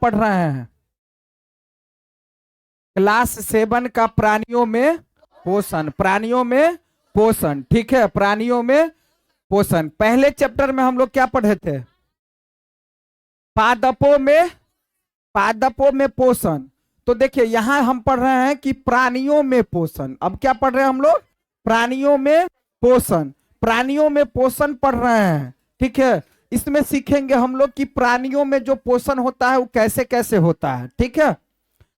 पढ़ रहे हैं क्लास 7 का प्राणियों में पोषण, प्राणियों में पोषण, ठीक है, प्राणियों में पोषण। पहले चैप्टर में हम लोग क्या पढ़े थे? पादपों में पोषण। तो देखिए यहां हम पढ़ रहे हैं कि प्राणियों में पोषण। अब क्या पढ़ रहे हैं हम लोग? प्राणियों में पोषण, प्राणियों में पोषण पढ़ रहे हैं, ठीक है। इसमें सीखेंगे हम लोग कि प्राणियों में जो पोषण होता है वो कैसे कैसे होता है, ठीक है।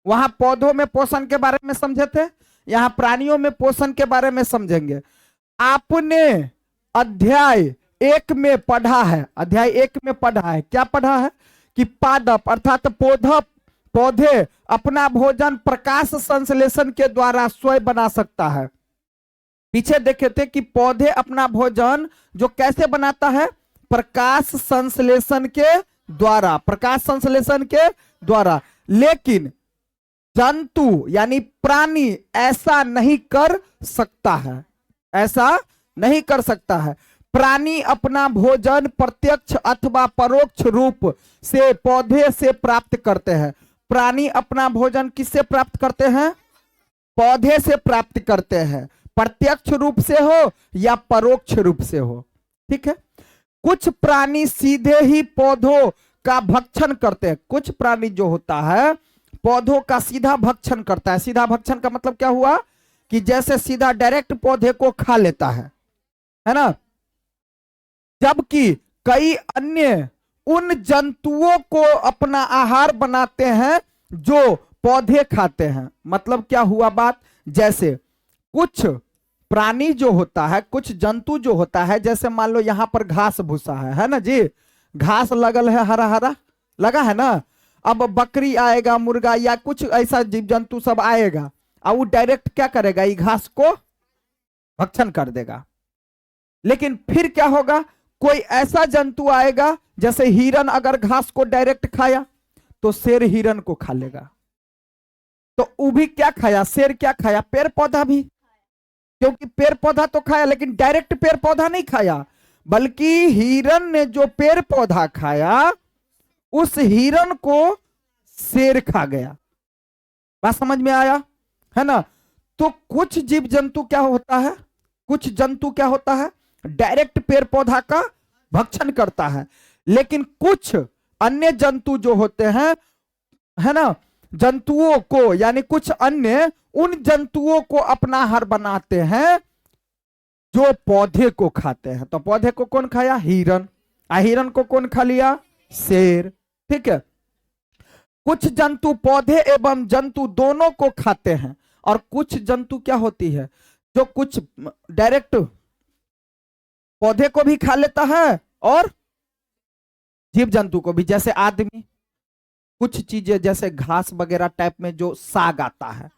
वहां पौधों में पोषण के बारे में समझे थे, यहाँ प्राणियों में पोषण के बारे में समझेंगे। आपने अध्याय 1 में पढ़ा है, अध्याय 1 में पढ़ा है, क्या पढ़ा है कि पादप अर्थात पौधे अपना भोजन प्रकाश संश्लेषण के द्वारा स्वयं बना सकता है। पीछे देखे थे कि पौधे अपना भोजन जो कैसे बनाता है? प्रकाश संश्लेषण के द्वारा, प्रकाश संश्लेषण के द्वारा। लेकिन जंतु यानी प्राणी ऐसा नहीं कर सकता है, ऐसा नहीं कर सकता है। प्राणी अपना भोजन प्रत्यक्ष अथवा परोक्ष रूप से पौधे से प्राप्त करते हैं। प्राणी अपना भोजन किससे प्राप्त करते हैं? पौधे से प्राप्त करते हैं, प्रत्यक्ष रूप से हो या परोक्ष रूप से हो, ठीक है। कुछ प्राणी सीधे ही पौधों का भक्षण करते हैं। कुछ प्राणी जो होता है पौधों का सीधा भक्षण करता है। सीधा भक्षण का मतलब क्या हुआ कि जैसे सीधा डायरेक्ट पौधे को खा लेता है ना। जबकि कई अन्य उन जंतुओं को अपना आहार बनाते हैं जो पौधे खाते हैं। मतलब क्या हुआ बात? जैसे कुछ प्राणी जो होता है, कुछ जंतु जो होता है, जैसे मान लो यहां पर घास भूसा है ना जी, घास लगल है, हरा हरा लगा है ना। अब बकरी आएगा, मुर्गा या कुछ ऐसा जीव जंतु सब आएगा और वो डायरेक्ट क्या करेगा? ये घास को भक्षण कर देगा। लेकिन फिर क्या होगा? कोई ऐसा जंतु आएगा, जैसे हिरन अगर घास को डायरेक्ट खाया तो शेर हिरन को खा लेगा। तो वो भी क्या खाया? शेर क्या खाया? पेड़ पौधा भी, क्योंकि पेड़ पौधा तो खाया लेकिन डायरेक्ट पेड़ पौधा नहीं खाया, बल्कि हिरन ने जो पेड़ पौधा खाया उस हिरन को शेर खा गया। बात समझ में आया है ना। तो कुछ जीव जंतु क्या होता है, कुछ जंतु क्या होता है? डायरेक्ट पेड़ पौधा का भक्षण करता है। लेकिन कुछ अन्य जंतु जो होते हैं है ना, जंतुओं को यानी कुछ अन्य उन जंतुओं को अपना आहार बनाते हैं जो पौधे को खाते हैं। तो पौधे को कौन खाया? हिरन। हिरन को कौन खा लिया? शेर, ठीक है। कुछ जंतु पौधे एवं जंतु दोनों को खाते हैं, और कुछ जंतु क्या होती है जो कुछ डायरेक्ट पौधे को भी खा लेता है और जीव जंतु को भी। जैसे आदमी कुछ चीजें जैसे घास वगैरह टाइप में जो साग आता है,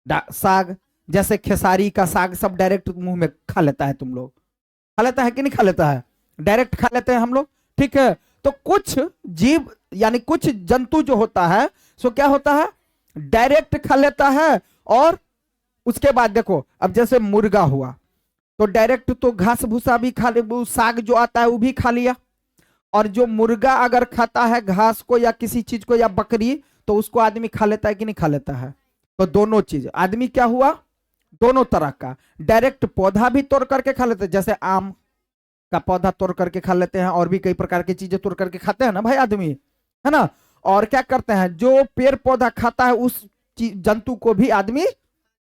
साग जैसे खेसारी का साग सब डायरेक्ट मुंह में खा लेता है। तुम लोग खा लेता है कि नहीं खा लेता है? डायरेक्ट खा लेते हैं हम लोग, ठीक है। तो कुछ जीव यानी कुछ जंतु जो होता है सो क्या होता है? डायरेक्ट खा लेता है। और उसके बाद देखो, अब जैसे मुर्गा हुआ तो डायरेक्ट तो घास भूसा भी खा ले, साग जो आता है वो भी खा लिया। और जो मुर्गा अगर खाता है घास को या किसी चीज को या बकरी, तो उसको आदमी खा लेता है कि नहीं खा लेता है? तो दोनों चीज आदमी क्या हुआ? दोनों तरह का। डायरेक्ट पौधा भी तोड़ करके खा लेते हैं, जैसे आम का पौधा तोड़ करके खा लेते हैं, और भी कई प्रकार की चीजें तोड़ करके खाते हैं ना भाई आदमी, है ना। और क्या करते हैं? जो पेड़ पौधा खाता है उस जंतु को भी आदमी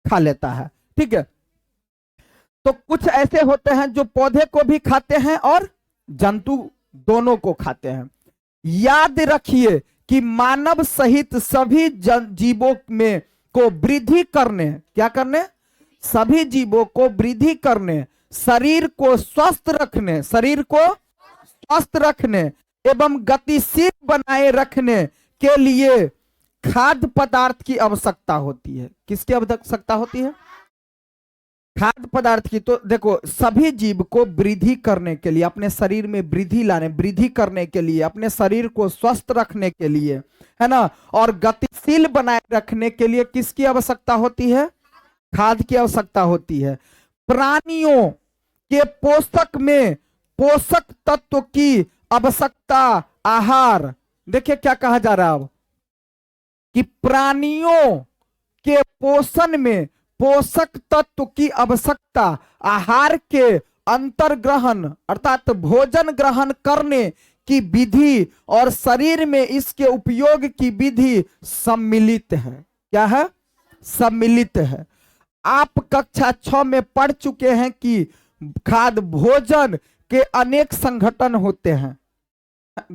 खा लेता है, ठीक है। तो कुछ ऐसे होते हैं जो पौधे को भी खाते हैं और जंतु दोनों को खाते हैं। याद रखिए कि मानव सहित सभी जीवों में को वृद्धि करने, क्या करने? सभी जीवों को वृद्धि करने, शरीर को स्वस्थ रखने, शरीर को स्वस्थ रखने एवं गतिशील बनाए रखने के लिए खाद्य पदार्थ की आवश्यकता होती है। किसकी आवश्यकता होती है? खाद्य पदार्थ की। तो देखो, सभी जीव को वृद्धि करने के लिए, अपने शरीर में वृद्धि करने के लिए, अपने शरीर को स्वस्थ रखने के लिए, है ना, और गतिशील बनाए रखने के लिए किसकी आवश्यकता होती है? खाद्य की आवश्यकता होती है। प्राणियों के पोषक में पोषक तत्व की आवश्यकता आहार, देखिए क्या कहा जा रहा है अब, कि प्राणियों के पोषण में पोषक तत्व की आवश्यकता आहार के अंतर्ग्रहण अर्थात भोजन ग्रहण करने की विधि और शरीर में इसके उपयोग की विधि सम्मिलित है। क्या है? सम्मिलित है। आप कक्षा 6 में पढ़ चुके हैं कि खाद्य भोजन के अनेक संगठन होते हैं,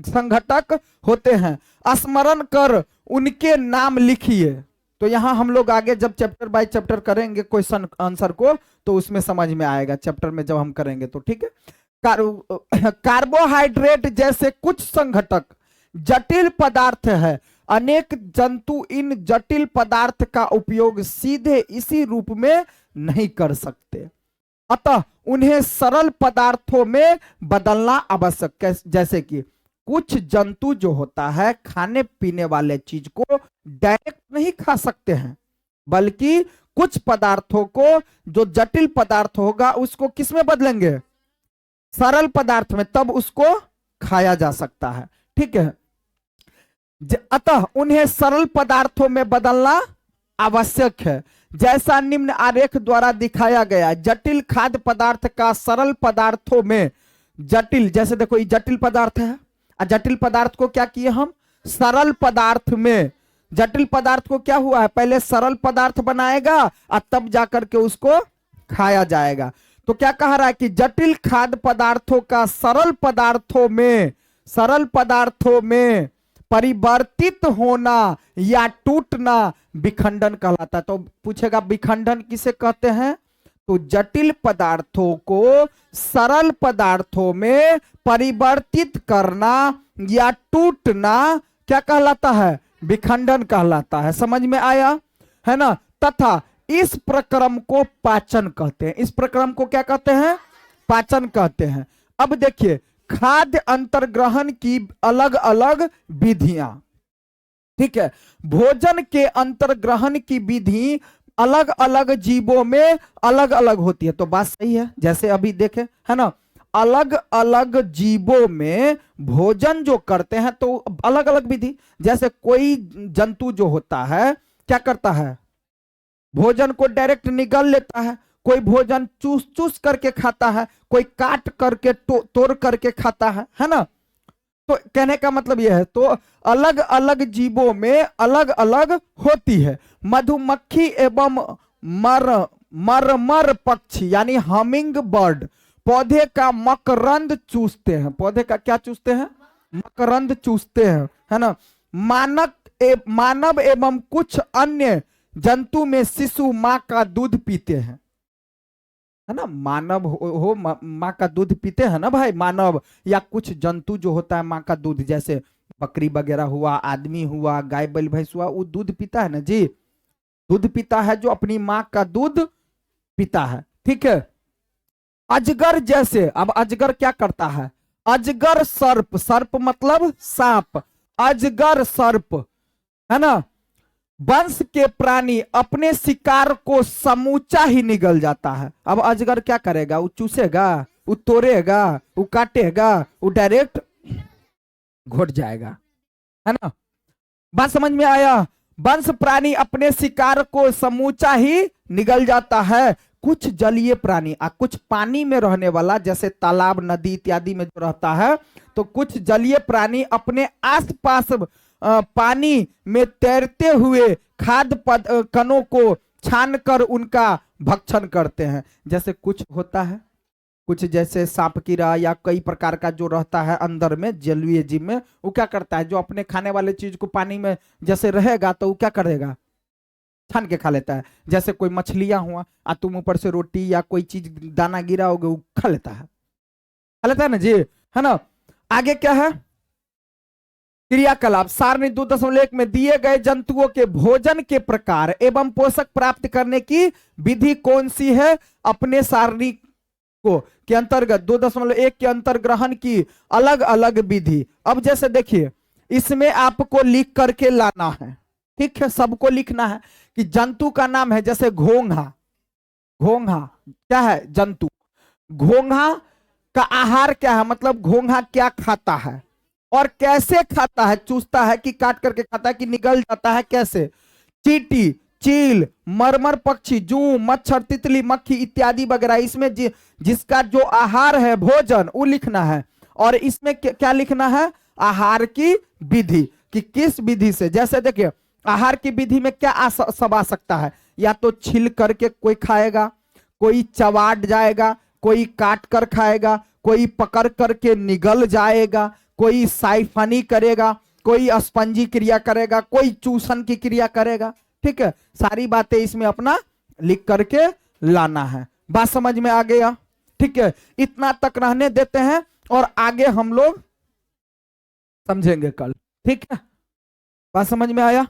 संघटक होते हैं। स्मरण कर उनके नाम लिखिए। तो यहां हम लोग आगे जब चैप्टर बाय चैप्टर करेंगे क्वेश्चन आंसर को तो उसमें समझ में आएगा, चैप्टर में जब हम करेंगे तो ठीक है। कार्बोहाइड्रेट जैसे कुछ संघटक जटिल पदार्थ है। अनेक जंतु इन जटिल पदार्थ का उपयोग सीधे इसी रूप में नहीं कर सकते, अतः उन्हें सरल पदार्थों में बदलना आवश्यक है। जैसे कि कुछ जंतु जो होता है खाने पीने वाले चीज को डायरेक्ट नहीं खा सकते हैं, बल्कि कुछ पदार्थों को जो जटिल पदार्थ होगा उसको किस में बदलेंगे? सरल पदार्थ में, तब उसको खाया जा सकता है। ठीक है, अतः उन्हें सरल पदार्थों में बदलना आवश्यक है। जैसा निम्न आरेख द्वारा दिखाया गया, जटिल खाद्य पदार्थ का सरल पदार्थों में जटिल, जैसे देखो ये जटिल पदार्थ है, जटिल पदार्थ को क्या किए हम? सरल पदार्थ में। जटिल पदार्थ को क्या हुआ है? पहले सरल पदार्थ बनाएगा और तब जाकर के उसको खाया जाएगा। तो क्या कह रहा है कि जटिल खाद्य पदार्थों का सरल पदार्थों में परिवर्तित होना या टूटना विखंडन कहलाता है। तो पूछेगा विखंडन किसे कहते हैं? तो जटिल पदार्थों को सरल पदार्थों में परिवर्तित करना या टूटना क्या कहलाता है? विखंडन कहलाता है। समझ में आया है ना? तथा इस प्रक्रम को पाचन कहते हैं। इस प्रक्रम को क्या कहते हैं? पाचन कहते हैं। अब देखिए, खाद्य अंतर्ग्रहण की अलग अलग विधियां, ठीक है। भोजन के अंतर्ग्रहण की विधि अलग अलग जीवों में अलग अलग होती है। तो बात सही है, जैसे अभी देखे है ना, अलग अलग जीवों में भोजन जो करते हैं तो अलग अलग विधि। जैसे कोई जंतु जो होता है क्या करता है? भोजन को डायरेक्ट निगल लेता है, कोई भोजन चूस चूस करके खाता है, कोई काट करके तोड़ करके खाता है ना। तो कहने का मतलब यह है, तो अलग अलग जीवों में अलग अलग होती है। मधुमक्खी एवं मरमर पक्षी यानी हमिंग बर्ड पौधे का मकरंद चूसते हैं। पौधे का क्या चूसते हैं? मकरंद चूसते हैं, है ना। मानव एवं कुछ अन्य जंतु में शिशु माँ का दूध पीते हैं, है ना। मानव हो माँ का दूध पीते हैं ना भाई, मानव या कुछ जंतु जो होता है माँ का दूध, जैसे बकरी वगैरह हुआ, आदमी हुआ, गाय बैल भैंस हुआ, वो दूध पीता है ना जी, दूध पीता है जो अपनी माँ का दूध पीता है। ठीक है। अजगर जैसे, अब अजगर क्या करता है? अजगर सर्प, सर्प मतलब सांप, अजगर सर्प, है ना। वंश के प्राणी अपने शिकार को समूचा ही निगल जाता है। अब अजगर क्या करेगा? वो चूसेगा, वो तोड़ेगा, वो काटेगा, वो डायरेक्ट घोट जाएगा, है ना। बात समझ में आया? वंश प्राणी अपने शिकार को समूचा ही निगल जाता है। कुछ जलीय प्राणी कुछ पानी में रहने वाला, जैसे तालाब नदी इत्यादि में जो रहता है, तो कुछ जलीय प्राणी अपने आसपास पानी में तैरते हुए खाद्य कणों को छानकर उनका भक्षण करते हैं। जैसे कुछ होता है, कुछ जैसे सांप कीड़ा या कई प्रकार का जो रहता है अंदर में जलीय जीव में, वो क्या करता है? जो अपने खाने वाले चीज को पानी में जैसे रहेगा तो वो क्या करेगा? छान के खा लेता है। जैसे कोई मछलियां हुआ तुम ऊपर से रोटी या कोई चीज दाना गिरा होगा वो खा लेता है ना जी, है ना। आगे क्या है? क्रियाकलाप सारणी 2.1 में दिए गए जंतुओं के भोजन के प्रकार एवं पोषक प्राप्त करने की विधि कौन सी है? अपने सारणी को के अंतर्गत 2.1 के अंतर्ग्रहण की अलग अलग विधि। अब जैसे देखिए, इसमें आपको लिख करके लाना है, ठीक है, सबको लिखना है कि जंतु का नाम है। जैसे घोंघा, घोंघा क्या है? जंतु। घोंघा का आहार क्या है? मतलब घोंघा क्या खाता है? और कैसे खाता है, चूसता है कि काट करके खाता है कि निगल जाता है, कैसे? चींटी, चील, मरमर पक्षी, जू, मच्छर, तितली, मक्खी इत्यादि वगैरह। इसमें जिसका जो आहार है, भोजन, वो लिखना है। और इसमें क्या लिखना है? आहार की विधि, कि किस विधि से। जैसे देखिए आहार की विधि में क्या सब आ सकता है? या तो छील करके कोई खाएगा, कोई चबाट जाएगा, कोई काट कर खाएगा, कोई पकड़ करके निगल जाएगा, कोई साइफनी करेगा, कोई स्पंजी क्रिया करेगा, कोई चूसन की क्रिया करेगा। ठीक है, सारी बातें इसमें अपना लिख करके लाना है। बात समझ में आ गया? ठीक है, इतना तक रहने देते हैं और आगे हम लोग समझेंगे कल। ठीक है, बात समझ में आया?